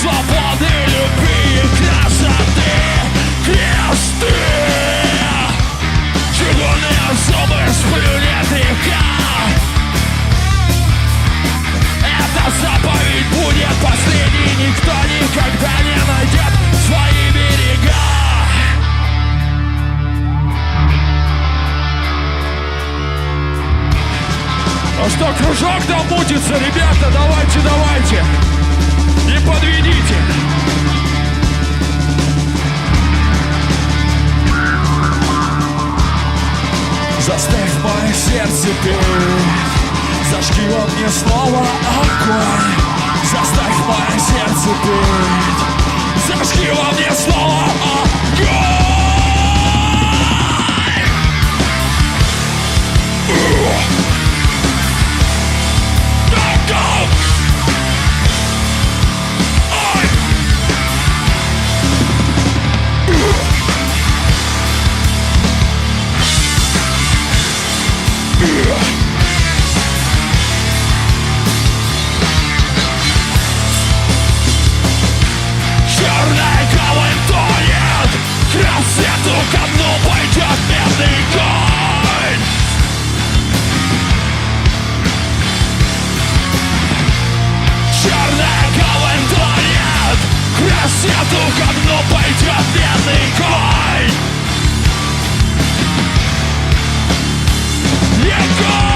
Свободы, любви и красоты, кресты, чугунные зубы, сплюнет река. Эта заповедь будет последней, никто никогда не найдет свои берега. Ну что, кружок там мутится, ребята, давайте, давайте. Не подведите! Заставь мое сердце петь, зажги во мне снова огонь. Заставь мое сердце петь, зажги во мне снова огонь. Черная гавань тонет, к рассвету ко дну пойдет медный конь. Черная гавань тонет, к рассвету ко дну пойдет медный конь. Не конь!